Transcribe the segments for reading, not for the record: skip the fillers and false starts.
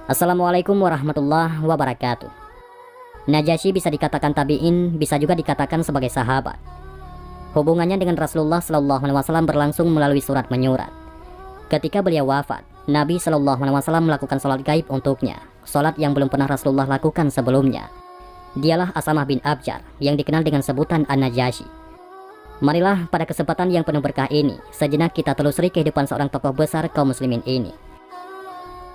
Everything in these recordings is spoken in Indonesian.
Assalamualaikum warahmatullahi wabarakatuh. Najasyi bisa dikatakan tabi'in, bisa juga dikatakan sebagai sahabat. Hubungannya dengan Rasulullah SAW berlangsung melalui surat menyurat. Ketika beliau wafat, Nabi SAW melakukan sholat gaib untuknya, sholat yang belum pernah Rasulullah lakukan sebelumnya. Dialah Asamah bin Abjar yang dikenal dengan sebutan An-Najasyi. Marilah pada kesempatan yang penuh berkah ini, sejenak kita telusuri kehidupan seorang tokoh besar kaum muslimin ini.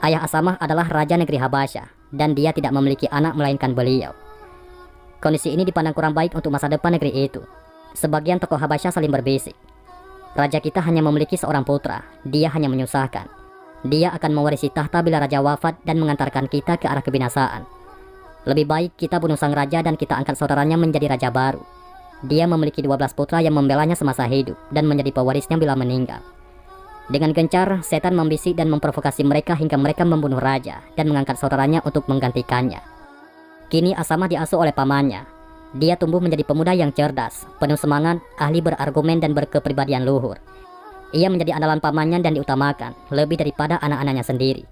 Ayah Asamah adalah Raja Negeri Habasyah, dan dia tidak memiliki anak melainkan beliau. Kondisi ini dipandang kurang baik untuk masa depan negeri itu. Sebagian tokoh Habasyah saling berbisik. Raja kita hanya memiliki seorang putra, dia hanya menyusahkan. Dia akan mewarisi tahta bila raja wafat dan mengantarkan kita ke arah kebinasaan. Lebih baik kita bunuh sang raja dan kita angkat saudaranya menjadi raja baru. Dia memiliki 12 putra yang membelanya semasa hidup dan menjadi pewarisnya bila meninggal. Dengan gencar, setan membisik dan memprovokasi mereka hingga mereka membunuh raja dan mengangkat saudaranya untuk menggantikannya. Kini Asamah diasuh oleh pamannya. Dia tumbuh menjadi pemuda yang cerdas, penuh semangat, ahli berargumen dan berkepribadian luhur. Ia menjadi andalan pamannya dan diutamakan, lebih daripada anak-anaknya sendiri.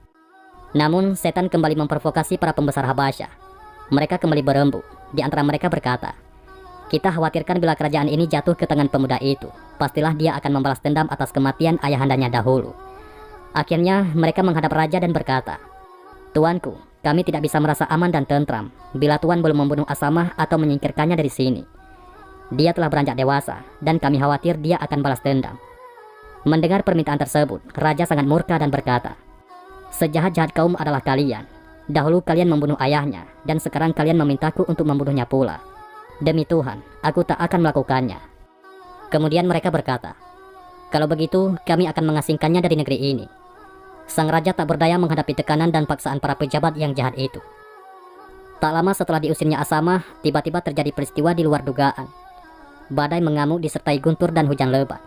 Namun, setan kembali memprovokasi para pembesar Habasyah. Mereka kembali berembuk. Di antara mereka berkata, "Kita khawatirkan bila kerajaan ini jatuh ke tangan pemuda itu, pastilah dia akan membalas dendam atas kematian ayahandanya dahulu." Akhirnya mereka menghadap raja dan berkata, "Tuanku, kami tidak bisa merasa aman dan tentram bila tuan belum membunuh Asamah atau menyingkirkannya dari sini. Dia telah beranjak dewasa dan kami khawatir dia akan balas dendam." Mendengar permintaan tersebut, raja sangat murka dan berkata, "Sejahat-jahat kaum adalah kalian. Dahulu kalian membunuh ayahnya dan sekarang kalian memintaku untuk membunuhnya pula. Demi Tuhan, aku tak akan melakukannya." Kemudian mereka berkata, "Kalau begitu, kami akan mengasingkannya dari negeri ini." Sang raja tak berdaya menghadapi tekanan dan paksaan para pejabat yang jahat itu. Tak lama setelah diusirnya Asamah, tiba-tiba terjadi peristiwa di luar dugaan. Badai mengamuk disertai guntur dan hujan lebat.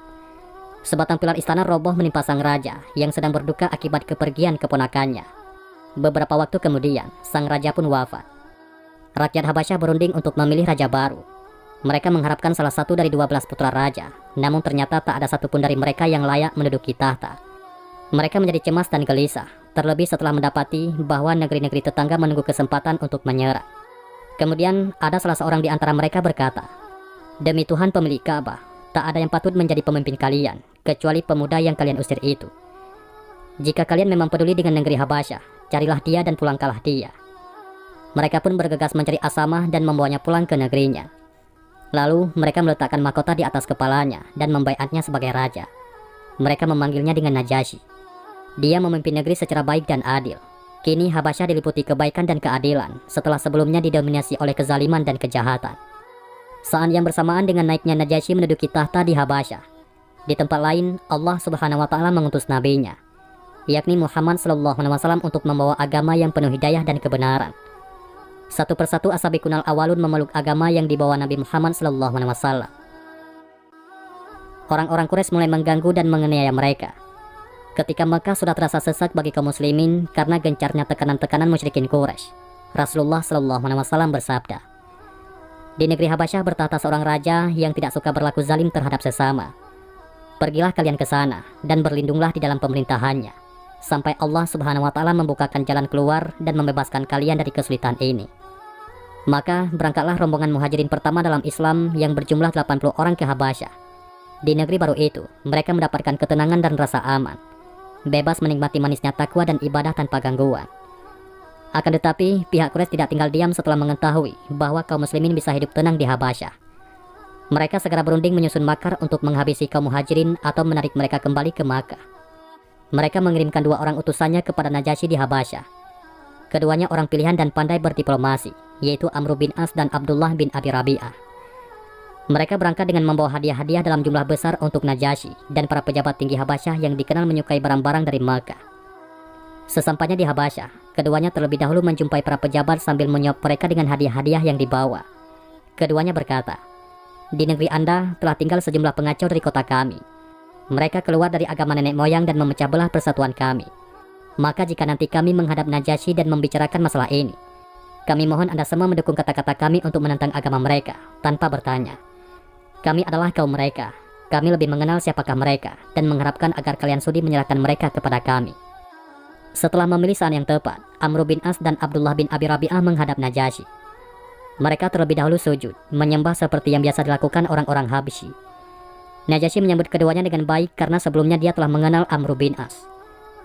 Sebatang pilar istana roboh menimpa sang raja yang sedang berduka akibat kepergian keponakannya. Beberapa waktu kemudian, sang raja pun wafat. Rakyat Habasyah berunding untuk memilih raja baru. Mereka mengharapkan salah satu dari 12 putra raja, namun ternyata tak ada satupun dari mereka yang layak menduduki tahta. Mereka menjadi cemas dan gelisah, terlebih setelah mendapati bahwa negeri-negeri tetangga menunggu kesempatan untuk menyerang. Kemudian ada salah seorang di antara mereka berkata, "Demi Tuhan pemilik Ka'bah, tak ada yang patut menjadi pemimpin kalian, kecuali pemuda yang kalian usir itu. Jika kalian memang peduli dengan negeri Habasyah, carilah dia dan pulangkanlah dia." Mereka pun bergegas mencari Asamah dan membawanya pulang ke negerinya. Lalu mereka meletakkan mahkota di atas kepalanya dan membaiatnya sebagai raja. Mereka memanggilnya dengan Najasyi. Dia memimpin negeri secara baik dan adil. Kini Habasyah diliputi kebaikan dan keadilan setelah sebelumnya didominasi oleh kezaliman dan kejahatan. Saat yang bersamaan dengan naiknya Najasyi menduduki tahta di Habasyah, di tempat lain Allah Subhanahu wa Ta'ala mengutus nabinya, yakni Muhammad SAW, untuk membawa agama yang penuh hidayah dan kebenaran. Satu persatu as-sabiqunal awalun memeluk agama yang dibawa Nabi Muhammad SAW. Orang-orang Quraisy mulai mengganggu dan menganiaya mereka. Ketika Mekah sudah terasa sesak bagi kaum muslimin karena gencarnya tekanan-tekanan musyrikin Quraisy, Rasulullah SAW bersabda, "Di negeri Habasyah bertahta seorang raja yang tidak suka berlaku zalim terhadap sesama. Pergilah kalian ke sana dan berlindunglah di dalam pemerintahannya sampai Allah Subhanahu wa Ta'ala membukakan jalan keluar dan membebaskan kalian dari kesulitan ini." Maka berangkatlah rombongan muhajirin pertama dalam Islam yang berjumlah 80 orang ke Habasyah. Di negeri baru itu, mereka mendapatkan ketenangan dan rasa aman, bebas menikmati manisnya takwa dan ibadah tanpa gangguan. Akan tetapi, pihak Quraisy tidak tinggal diam setelah mengetahui bahwa kaum muslimin bisa hidup tenang di Habasyah. Mereka segera berunding menyusun makar untuk menghabisi kaum muhajirin atau menarik mereka kembali ke Makkah. Mereka mengirimkan 2 orang utusannya kepada Najasyi di Habasyah. Keduanya orang pilihan dan pandai berdiplomasi, yaitu Amr bin As dan Abdullah bin Abi Rabi'ah. Mereka berangkat dengan membawa hadiah-hadiah dalam jumlah besar untuk Najasyi dan para pejabat tinggi Habasyah yang dikenal menyukai barang-barang dari Makkah. Sesampainya di Habasyah, keduanya terlebih dahulu menjumpai para pejabat sambil menyuap mereka dengan hadiah-hadiah yang dibawa. Keduanya berkata, "Di negeri Anda telah tinggal sejumlah pengacau dari kota kami. Mereka keluar dari agama nenek moyang dan memecah belah persatuan kami. Maka jika nanti kami menghadap Najasyi dan membicarakan masalah ini, kami mohon Anda semua mendukung kata-kata kami untuk menentang agama mereka tanpa bertanya. Kami adalah kaum mereka. Kami lebih mengenal siapakah mereka dan mengharapkan agar kalian sudi menyerahkan mereka kepada kami." Setelah memilih saat yang tepat, Amr bin As dan Abdullah bin Abi Rabi'ah menghadap Najasyi. Mereka terlebih dahulu sujud, menyembah seperti yang biasa dilakukan orang-orang Habsyi. Najasyi menyambut keduanya dengan baik karena sebelumnya dia telah mengenal Amr bin As.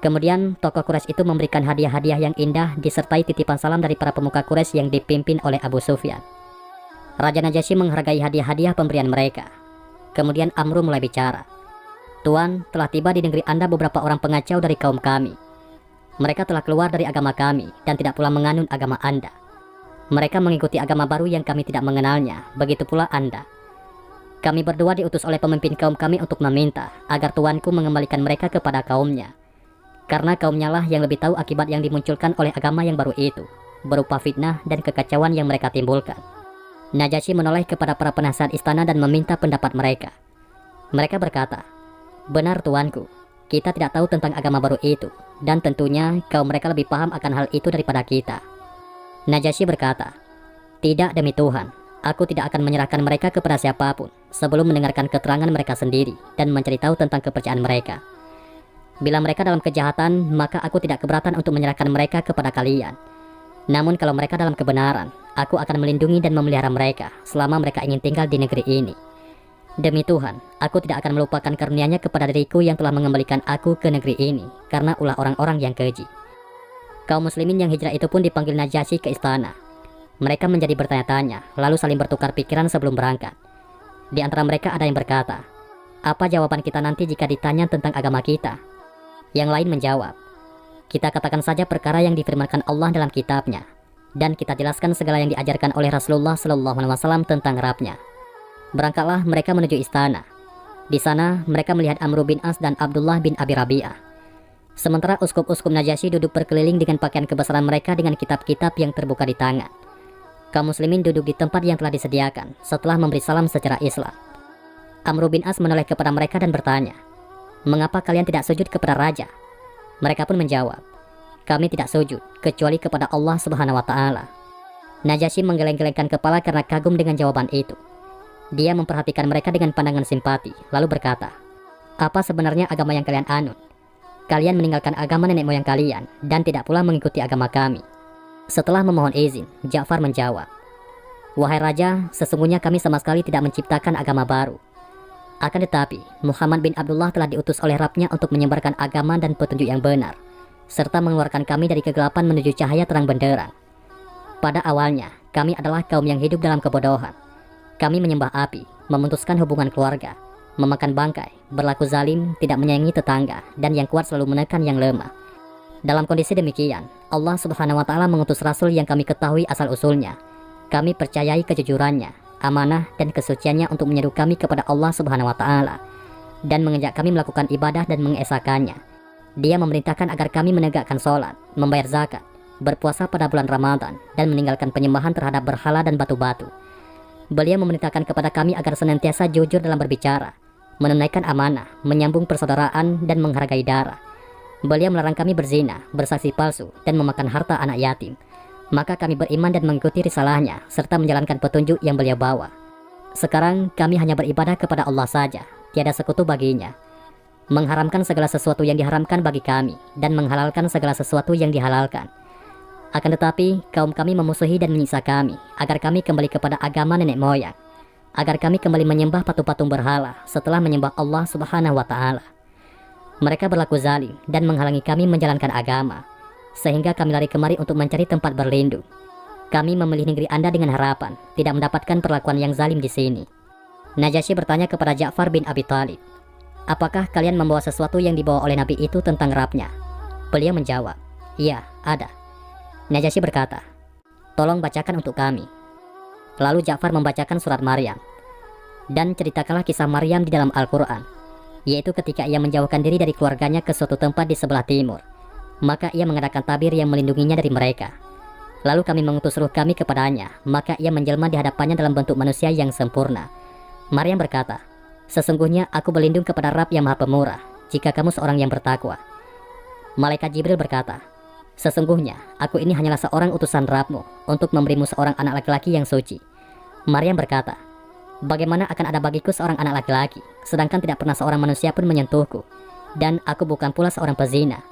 Kemudian tokoh Quraisy itu memberikan hadiah-hadiah yang indah disertai titipan salam dari para pemuka Quraisy yang dipimpin oleh Abu Sufyan. Raja Najasyi menghargai hadiah-hadiah pemberian mereka. Kemudian Amr mulai bicara. "Tuan, telah tiba di negeri Anda beberapa orang pengacau dari kaum kami. Mereka telah keluar dari agama kami dan tidak pula menganut agama Anda. Mereka mengikuti agama baru yang kami tidak mengenalnya, begitu pula Anda. Kami berdua diutus oleh pemimpin kaum kami untuk meminta agar tuanku mengembalikan mereka kepada kaumnya. Karena kaumnya lah yang lebih tahu akibat yang dimunculkan oleh agama yang baru itu, berupa fitnah dan kekacauan yang mereka timbulkan." Najasyi menoleh kepada para penasihat istana dan meminta pendapat mereka. Mereka berkata, "Benar tuanku, kita tidak tahu tentang agama baru itu, dan tentunya kaum mereka lebih paham akan hal itu daripada kita." Najasyi berkata, "Tidak demi Tuhan, aku tidak akan menyerahkan mereka kepada siapapun sebelum mendengarkan keterangan mereka sendiri dan mencari tahu tentang kepercayaan mereka. Bila mereka dalam kejahatan, maka aku tidak keberatan untuk menyerahkan mereka kepada kalian. Namun kalau mereka dalam kebenaran, aku akan melindungi dan memelihara mereka selama mereka ingin tinggal di negeri ini. Demi Tuhan, aku tidak akan melupakan karunia-Nya kepada diriku yang telah mengembalikan aku ke negeri ini, karena ulah orang-orang yang keji." Kaum muslimin yang hijrah itu pun dipanggil Najasyi ke istana. Mereka menjadi bertanya-tanya, lalu saling bertukar pikiran sebelum berangkat. Di antara mereka ada yang berkata, "Apa jawaban kita nanti jika ditanya tentang agama kita?" Yang lain menjawab, "Kita katakan saja perkara yang difirmankan Allah dalam kitabnya, dan kita jelaskan segala yang diajarkan oleh Rasulullah SAW tentang Rabb-Nya." Berangkatlah mereka menuju istana. Di sana mereka melihat Amr bin As dan Abdullah bin Abi Rabi'ah. Sementara uskup-uskup Najasyi duduk berkeliling dengan pakaian kebesaran mereka dengan kitab-kitab yang terbuka di tangan. Kaum muslimin duduk di tempat yang telah disediakan setelah memberi salam secara Islam. Amr bin As menoleh kepada mereka dan bertanya, "Mengapa kalian tidak sujud kepada raja?" Mereka pun menjawab, "Kami tidak sujud kecuali kepada Allah Subhanahu wa Ta'ala." Najasyi menggeleng-gelengkan kepala karena kagum dengan jawaban itu. Dia memperhatikan mereka dengan pandangan simpati, lalu berkata, "Apa sebenarnya agama yang kalian anut? Kalian meninggalkan agama nenek moyang kalian dan tidak pula mengikuti agama kami." Setelah memohon izin, Ja'far menjawab, "Wahai raja, sesungguhnya kami sama sekali tidak menciptakan agama baru. Akan tetapi, Muhammad bin Abdullah telah diutus oleh Rabb-Nya untuk menyebarkan agama dan petunjuk yang benar, serta mengeluarkan kami dari kegelapan menuju cahaya terang benderang. Pada awalnya, kami adalah kaum yang hidup dalam kebodohan. Kami menyembah api, memutuskan hubungan keluarga, memakan bangkai, berlaku zalim, tidak menyayangi tetangga, dan yang kuat selalu menekan yang lemah. Dalam kondisi demikian, Allah Subhanahu wa Ta'ala mengutus Rasul yang kami ketahui asal-usulnya. Kami percayai kejujurannya, amanah dan kesuciannya untuk menyeru kami kepada Allah Subhanahu wa Ta'ala dan mengajak kami melakukan ibadah dan mengesakannya. Dia memerintahkan agar kami menegakkan sholat, membayar zakat, berpuasa pada bulan Ramadan, dan meninggalkan penyembahan terhadap berhala dan batu-batu. Beliau memerintahkan kepada kami agar senantiasa jujur dalam berbicara, menunaikan amanah, menyambung persaudaraan, dan menghargai darah. Beliau melarang kami berzina, bersaksi palsu, dan memakan harta anak yatim. Maka kami beriman dan mengikuti risalahnya, serta menjalankan petunjuk yang beliau bawa. Sekarang kami hanya beribadah kepada Allah saja, tiada sekutu baginya. Mengharamkan segala sesuatu yang diharamkan bagi kami, dan menghalalkan segala sesuatu yang dihalalkan. Akan tetapi, kaum kami memusuhi dan menyiksa kami, agar kami kembali kepada agama nenek moyang, agar kami kembali menyembah patung-patung berhala setelah menyembah Allah Subhanahu wa Ta'ala. Mereka berlaku zalim dan menghalangi kami menjalankan agama, sehingga kami lari kemari untuk mencari tempat berlindung. Kami memilih negeri Anda dengan harapan tidak mendapatkan perlakuan yang zalim di sini." Najasyi bertanya kepada Ja'far bin Abi Thalib, "Apakah kalian membawa sesuatu yang dibawa oleh Nabi itu tentang Rabb-Nya?" Beliau menjawab, "Iya, ada." Najasyi berkata, "Tolong bacakan untuk kami." Lalu Ja'far membacakan surat Maryam. Dan ceritakanlah kisah Maryam di dalam Al-Quran, yaitu ketika ia menjauhkan diri dari keluarganya ke suatu tempat di sebelah timur. Maka ia mengadakan tabir yang melindunginya dari mereka. Lalu kami mengutus ruh kami kepadanya, maka ia menjelma di hadapannya dalam bentuk manusia yang sempurna. Maryam berkata, "Sesungguhnya aku berlindung kepada Rabb yang Maha Pemurah, jika kamu seorang yang bertakwa." Malaikat Jibril berkata, "Sesungguhnya aku ini hanyalah seorang utusan Rabb-Mu untuk memberimu seorang anak laki-laki yang suci." Maryam berkata, "Bagaimana akan ada bagiku seorang anak laki-laki, sedangkan tidak pernah seorang manusia pun menyentuhku, dan aku bukan pula seorang pezina.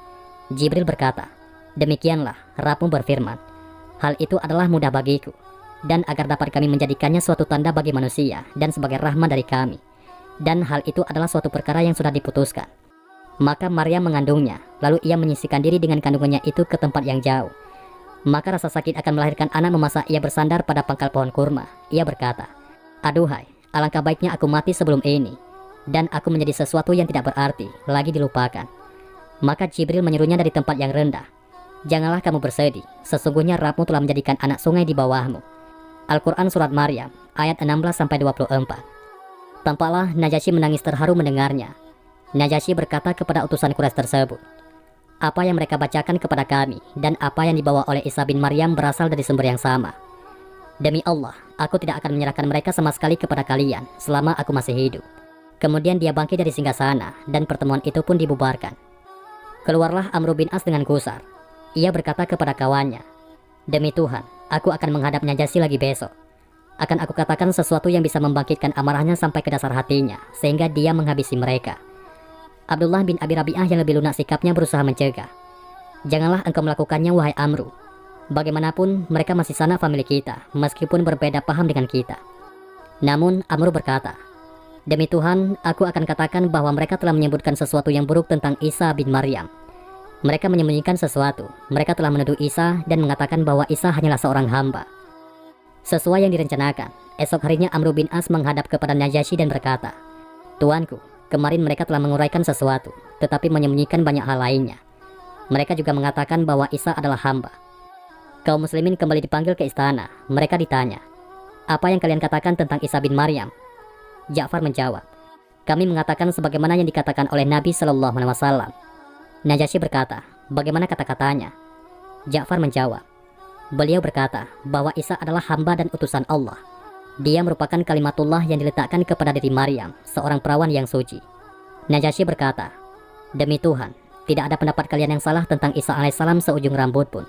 Jibril berkata, "Demikianlah Rabbmu berfirman, hal itu adalah mudah bagiku, dan agar dapat kami menjadikannya suatu tanda bagi manusia dan sebagai rahmat dari kami. Dan hal itu adalah suatu perkara yang sudah diputuskan." Maka Maryam mengandungnya, lalu ia menyisihkan diri dengan kandungannya itu ke tempat yang jauh. Maka rasa sakit akan melahirkan anak memaksa ia bersandar pada pangkal pohon kurma. Ia berkata, "Aduhai, alangkah baiknya aku mati sebelum ini, dan aku menjadi sesuatu yang tidak berarti, lagi dilupakan." Maka Jibril menyuruhnya dari tempat yang rendah, "Janganlah kamu bersedih, sesungguhnya Rabbmu telah menjadikan anak sungai di bawahmu." Al-Quran Surat Maryam, ayat 16-24. Tampaklah Najasyi menangis terharu mendengarnya. Najasyi berkata kepada utusan Quraisy tersebut, "Apa yang mereka bacakan kepada kami dan apa yang dibawa oleh Isa bin Maryam berasal dari sumber yang sama. Demi Allah, aku tidak akan menyerahkan mereka sama sekali kepada kalian selama aku masih hidup." Kemudian dia bangkit dari singgasana dan pertemuan itu pun dibubarkan. Keluarlah Amr bin As dengan gusar. Ia berkata kepada kawannya, "Demi Tuhan, aku akan menghadap Najasyi lagi besok. Akan aku katakan sesuatu yang bisa membangkitkan amarahnya sampai ke dasar hatinya, sehingga dia menghabisi mereka." Abdullah bin Abi Rabi'ah yang lebih lunak sikapnya berusaha mencegah, "Janganlah engkau melakukannya, wahai Amru. Bagaimanapun mereka masih sanak famili kita, meskipun berbeda paham dengan kita." Namun Amru berkata, "Demi Tuhan, aku akan katakan bahwa mereka telah menyebutkan sesuatu yang buruk tentang Isa bin Maryam. Mereka menyembunyikan sesuatu. Mereka telah menuduh Isa dan mengatakan bahwa Isa hanyalah seorang hamba." Sesuai yang direncanakan, esok harinya Amr bin As menghadap kepada Najasyi dan berkata, "Tuanku, kemarin mereka telah menguraikan sesuatu, tetapi menyembunyikan banyak hal lainnya. Mereka juga mengatakan bahwa Isa adalah hamba." Kaum muslimin kembali dipanggil ke istana. Mereka ditanya, "Apa yang kalian katakan tentang Isa bin Maryam?" Ja'far menjawab, "Kami mengatakan sebagaimana yang dikatakan oleh Nabi Shallallahu Alaihi Wasallam." Najasyi berkata, "Bagaimana kata-katanya?" Ja'far menjawab, "Beliau berkata bahwa Isa adalah hamba dan utusan Allah. Dia merupakan kalimatullah yang diletakkan kepada diri Maryam, seorang perawan yang suci." Najasyi berkata, "Demi Tuhan, tidak ada pendapat kalian yang salah tentang Isa alaihissalam seujung rambut pun."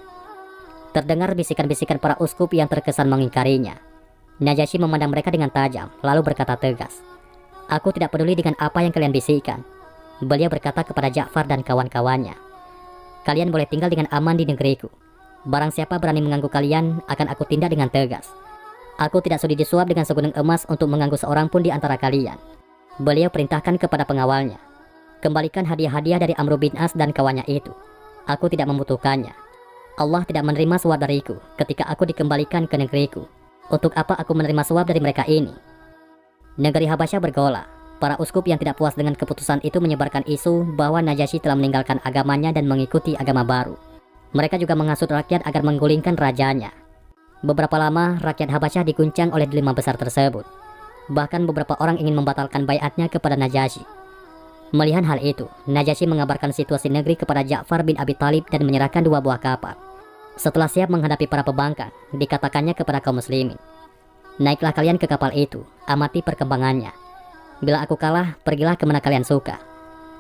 Terdengar bisikan-bisikan para uskup yang terkesan mengingkarinya. Najasyi memandang mereka dengan tajam, lalu berkata tegas, "Aku tidak peduli dengan apa yang kalian bisikkan." Beliau berkata kepada Ja'far dan kawan-kawannya, "Kalian boleh tinggal dengan aman di negeriku. Barang siapa berani mengganggu kalian, akan aku tindak dengan tegas. Aku tidak sudi disuap dengan segunung emas untuk mengganggu seorang pun di antara kalian." Beliau perintahkan kepada pengawalnya, "Kembalikan hadiah-hadiah dari Amr bin As dan kawannya itu. Aku tidak membutuhkannya. Allah tidak menerima suap dariku ketika aku dikembalikan ke negeriku. Untuk apa aku menerima suap dari mereka ini?" Negeri Habasyah bergolak. Para uskup yang tidak puas dengan keputusan itu menyebarkan isu bahwa Najasyi telah meninggalkan agamanya dan mengikuti agama baru. Mereka juga menghasut rakyat agar menggulingkan rajanya. Beberapa lama rakyat Habasyah diguncang oleh dilema besar tersebut. Bahkan beberapa orang ingin membatalkan baiatnya kepada Najasyi. Melihat hal itu, Najasyi mengabarkan situasi negeri kepada Ja'far bin Abi Thalib dan menyerahkan 2 buah kapal. Setelah siap menghadapi para pembangkang, dikatakannya kepada kaum muslimin, "Naiklah kalian ke kapal itu, amati perkembangannya. Bila aku kalah, pergilah kemana kalian suka.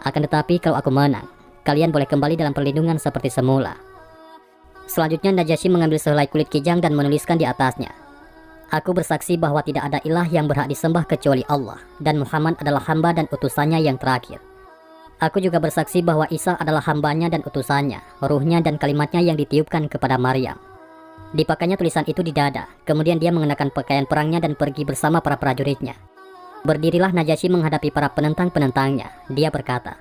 Akan tetapi kalau aku menang, kalian boleh kembali dalam perlindungan seperti semula." Selanjutnya Najasyi mengambil sehelai kulit kijang dan menuliskan di atasnya, "Aku bersaksi bahwa tidak ada ilah yang berhak disembah kecuali Allah, dan Muhammad adalah hamba dan utusannya yang terakhir. Aku juga bersaksi bahwa Isa adalah hambanya dan utusannya, ruhnya dan kalimatnya yang ditiupkan kepada Maryam." Dipakainya tulisan itu di dada, kemudian dia mengenakan pakaian perangnya dan pergi bersama para prajuritnya. Berdirilah Najasyi menghadapi para penentang-penentangnya. Dia berkata,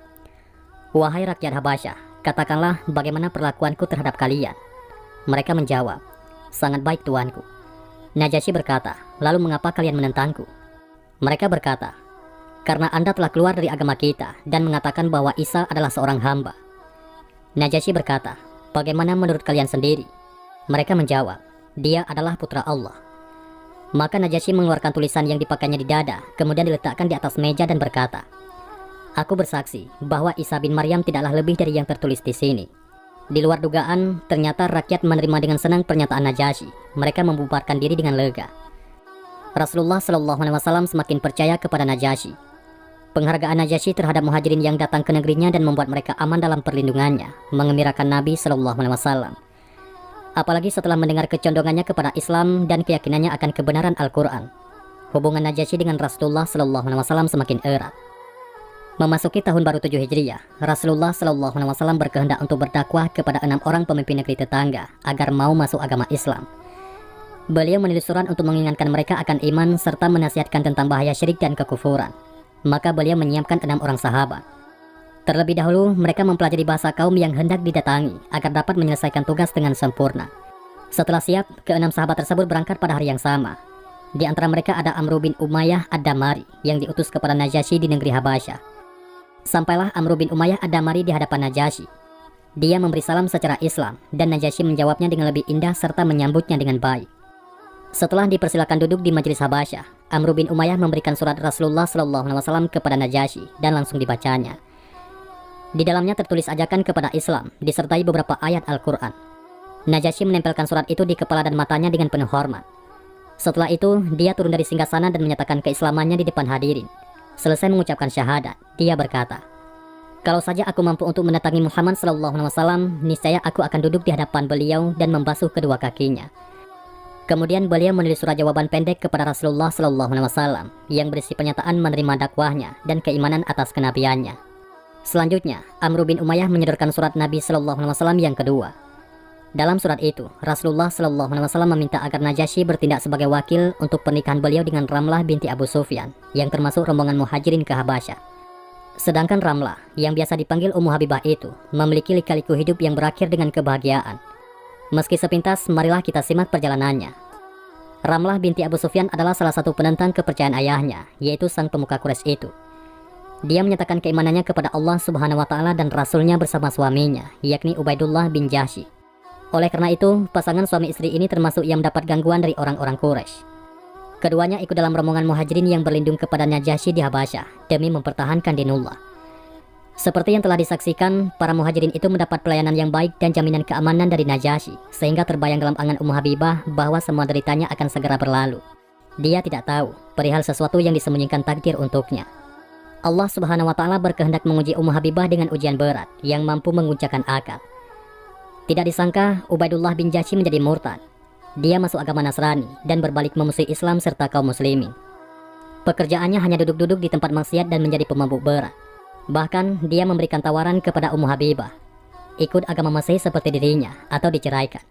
"Wahai rakyat Habasyah, katakanlah bagaimana perlakuanku terhadap kalian." Mereka menjawab, "Sangat baik tuanku." Najasyi berkata, "Lalu mengapa kalian menentangku?" Mereka berkata, "Karena Anda telah keluar dari agama kita dan mengatakan bahwa Isa adalah seorang hamba." Najasyi berkata, "Bagaimana menurut kalian sendiri?" Mereka menjawab, "Dia adalah putra Allah." Maka Najasyi mengeluarkan tulisan yang dipakainya di dada, kemudian diletakkan di atas meja dan berkata, "Aku bersaksi bahwa Isa bin Maryam tidaklah lebih dari yang tertulis di sini." Di luar dugaan, ternyata rakyat menerima dengan senang pernyataan Najasyi. Mereka membubarkan diri dengan lega. Rasulullah Shallallahu Alaihi Wasallam semakin percaya kepada Najasyi. Penghargaan Najasyi terhadap muhajirin yang datang ke negerinya dan membuat mereka aman dalam perlindungannya mengembirakan Nabi Shallallahu Alaihi Wasallam. Apalagi setelah mendengar kecondongannya kepada Islam dan keyakinannya akan kebenaran Al-Quran. Hubungan Najasyi dengan Rasulullah Shallallahu Alaihi Wasallam semakin erat. Memasuki tahun baru 7 Hijriah, Rasulullah SAW berkehendak untuk berdakwah kepada 6 orang pemimpin negeri tetangga agar mau masuk agama Islam. Beliau menulis surat untuk mengingatkan mereka akan iman serta menasihatkan tentang bahaya syirik dan kekufuran. Maka beliau menyiapkan 6 orang sahabat. Terlebih dahulu, mereka mempelajari bahasa kaum yang hendak didatangi agar dapat menyelesaikan tugas dengan sempurna. Setelah siap, ke-6 sahabat tersebut berangkat pada hari yang sama. Di antara mereka ada Amr bin Umayyah Ad-Damari yang diutus kepada Najasyi di negeri Habasyah. Sampailah Amr bin Umayyah Ad-Damari di hadapan Najasyi. Dia memberi salam secara Islam dan Najasyi menjawabnya dengan lebih indah serta menyambutnya dengan baik. Setelah dipersilakan duduk di majelis Habasyah, Amr bin Umayyah memberikan surat Rasulullah SAW kepada Najasyi dan langsung dibacanya. Di dalamnya tertulis ajakan kepada Islam disertai beberapa ayat Al-Quran. Najasyi menempelkan surat itu di kepala dan matanya dengan penuh hormat. Setelah itu, dia turun dari singgasana dan menyatakan keislamannya di depan hadirin. Selesai mengucapkan syahadat, dia berkata, "Kalau saja aku mampu untuk mendatangi Muhammad SAW, niscaya aku akan duduk di hadapan beliau dan membasuh kedua kakinya." Kemudian beliau menulis surat jawaban pendek kepada Rasulullah SAW yang berisi pernyataan menerima dakwahnya dan keimanan atas kenabiannya. Selanjutnya, Amr bin Umayyah menyodorkan surat Nabi SAW yang kedua. Dalam surat itu, Rasulullah SAW meminta agar Najasyi bertindak sebagai wakil untuk pernikahan beliau dengan Ramlah binti Abu Sufyan, yang termasuk rombongan muhajirin ke Habasyah. Sedangkan Ramlah, yang biasa dipanggil Ummu Habibah itu, memiliki lika-liku hidup yang berakhir dengan kebahagiaan. Meski sepintas, marilah kita simak perjalanannya. Ramlah binti Abu Sufyan adalah salah satu penentang kepercayaan ayahnya, yaitu sang pemuka Quraisy itu. Dia menyatakan keimanannya kepada Allah Subhanahu wa Ta'ala dan Rasulnya bersama suaminya, yakni Ubaidullah bin Jahsy. Oleh karena itu, pasangan suami istri ini termasuk yang mendapat gangguan dari orang-orang Quraisy. Keduanya ikut dalam rombongan muhajirin yang berlindung kepada Najasyi di Habasyah demi mempertahankan dinullah. Seperti yang telah disaksikan, para muhajirin itu mendapat pelayanan yang baik dan jaminan keamanan dari Najasyi, sehingga terbayang dalam angan Ummu Habibah bahwa semua deritanya akan segera berlalu. Dia tidak tahu perihal sesuatu yang disembunyikan takdir untuknya. Allah Subhanahu wa Ta'ala berkehendak menguji Ummu Habibah dengan ujian berat yang mampu menguncangkan akal. Tidak disangka, Ubaidullah bin Jahsy menjadi murtad. Dia masuk agama Nasrani dan berbalik memusuhi Islam serta kaum muslimin. Pekerjaannya hanya duduk-duduk di tempat maksiat dan menjadi pemabuk berat. Bahkan, dia memberikan tawaran kepada Ummu Habibah, ikut agama Mesih seperti dirinya atau diceraikan.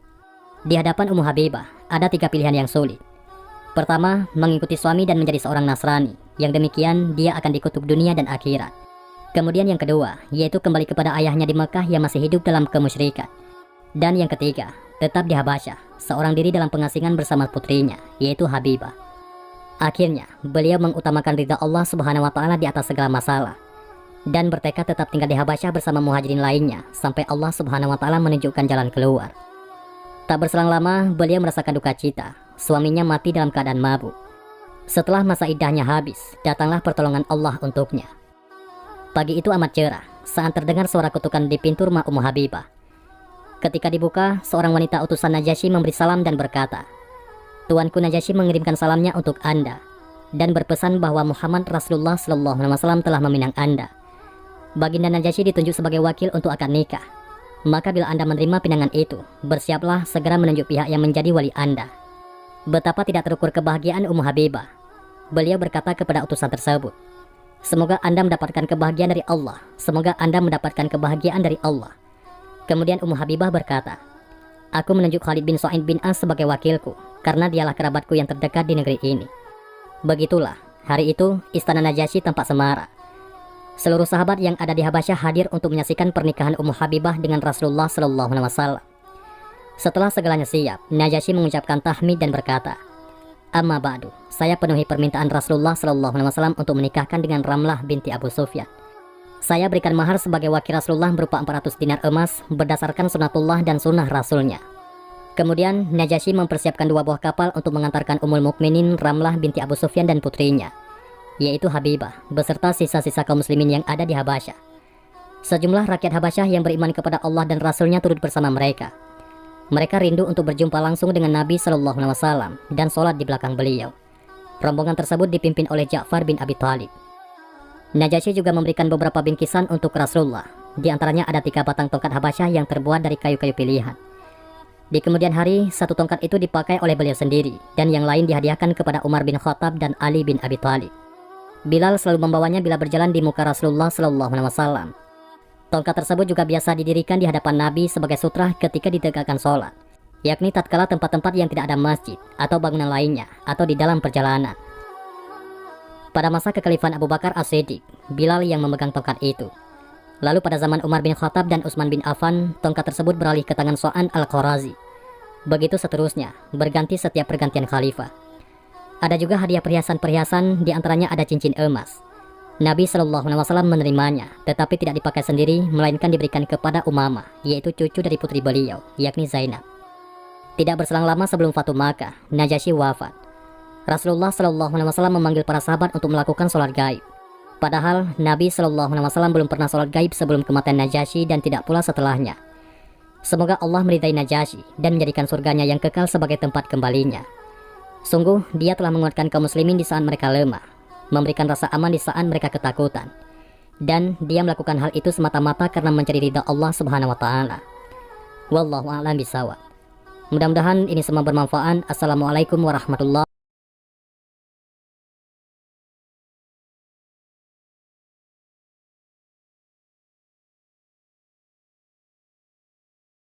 Di hadapan Ummu Habibah, ada 3 pilihan yang sulit. Pertama, mengikuti suami dan menjadi seorang Nasrani. Yang demikian, dia akan dikutuk dunia dan akhirat. Kemudian yang kedua, yaitu kembali kepada ayahnya di Mekah yang masih hidup dalam kemusyrikan. Dan yang ketiga, tetap di Habasyah, seorang diri dalam pengasingan bersama putrinya, yaitu Habibah. Akhirnya, beliau mengutamakan ridha Allah Subhanahu wa Ta'ala di atas segala masalah, dan bertekad tetap tinggal di Habasyah bersama muhajirin lainnya, sampai Allah Subhanahu wa Ta'ala menunjukkan jalan keluar. Tak berselang lama, beliau merasakan duka cita, suaminya mati dalam keadaan mabuk. Setelah masa iddahnya habis, datanglah pertolongan Allah untuknya. Pagi itu amat cerah, saat terdengar suara kutukan di pintu rumah Ummu Habibah. Ketika dibuka, seorang wanita utusan Najasyi memberi salam dan berkata, "Tuanku Najasyi mengirimkan salamnya untuk Anda dan berpesan bahwa Muhammad Rasulullah SAW telah meminang Anda. Baginda Najasyi ditunjuk sebagai wakil untuk akad nikah. Maka bila Anda menerima pinangan itu, bersiaplah segera menunjuk pihak yang menjadi wali Anda." Betapa tidak terukur kebahagiaan Ummu Habibah. Beliau berkata kepada utusan tersebut, "Semoga Anda mendapatkan kebahagiaan dari Allah. Semoga Anda mendapatkan kebahagiaan dari Allah." Kemudian Ummu Habibah berkata, "Aku menunjuk Khalid bin Sa'id bin As sebagai wakilku, karena dialah kerabatku yang terdekat di negeri ini." Begitulah, hari itu istana Najasyi tampak semarak. Seluruh sahabat yang ada di Habasyah hadir untuk menyaksikan pernikahan Ummu Habibah dengan Rasulullah SAW. Setelah segalanya siap, Najasyi mengucapkan tahmid dan berkata, "Amma ba'du, saya penuhi permintaan Rasulullah SAW untuk menikahkan dengan Ramlah binti Abu Sufyan. Saya berikan mahar sebagai wakil Rasulullah berupa 400 dinar emas berdasarkan sunatullah dan sunnah Rasulnya." Kemudian Najasyi mempersiapkan 2 buah kapal untuk mengantarkan Ummul Mukminin Ramlah binti Abu Sufyan dan putrinya, yaitu Habibah, beserta sisa-sisa kaum muslimin yang ada di Habasyah. Sejumlah rakyat Habasyah yang beriman kepada Allah dan Rasulnya turut bersama mereka. Mereka rindu untuk berjumpa langsung dengan Nabi SAW dan sholat di belakang beliau. Rombongan tersebut dipimpin oleh Ja'far bin Abi Thalib. Najasyi juga memberikan beberapa bingkisan untuk Rasulullah. Di antaranya ada 3 batang tongkat Habasyah yang terbuat dari kayu-kayu pilihan. Di kemudian hari, 1 tongkat itu dipakai oleh beliau sendiri, dan yang lain dihadiahkan kepada Umar bin Khattab dan Ali bin Abi Thalib. Bilal selalu membawanya bila berjalan di muka Rasulullah Shallallahu Alaihi Wasallam. Tongkat tersebut juga biasa didirikan di hadapan Nabi sebagai sutra ketika ditegakkan sholat, yakni tatkala tempat-tempat yang tidak ada masjid atau bangunan lainnya atau di dalam perjalanan. Pada masa kekhalifahan Abu Bakar As-Siddiq, Bilal yang memegang tongkat itu. Lalu pada zaman Umar bin Khattab dan Utsman bin Affan, tongkat tersebut beralih ke tangan So'an Al-Qurazi. Begitu seterusnya, berganti setiap pergantian khalifah. Ada juga hadiah perhiasan-perhiasan, diantaranya ada cincin emas. Nabi Shallallahu Alaihi Wasallam menerimanya, tetapi tidak dipakai sendiri, melainkan diberikan kepada Umamah, yaitu cucu dari putri beliau, yakni Zainab. Tidak berselang lama sebelum Fatu Makkah, Najasyi wafat. Rasulullah Shallallahu Alaihi Wasallam memanggil para sahabat untuk melakukan sholat gaib. Padahal Nabi Shallallahu Alaihi Wasallam belum pernah sholat gaib sebelum kematian Najasyi dan tidak pula setelahnya. Semoga Allah meridai Najasyi dan menjadikan surganya yang kekal sebagai tempat kembalinya. Sungguh, dia telah menguatkan kaum muslimin di saat mereka lemah, memberikan rasa aman di saat mereka ketakutan, dan dia melakukan hal itu semata-mata karena mencari ridha Allah Subhanahu wa Ta'ala. Wallahu a'lam bishawab. Mudah-mudahan ini semua bermanfaat. Assalamualaikum warahmatullahi wabarakatuh.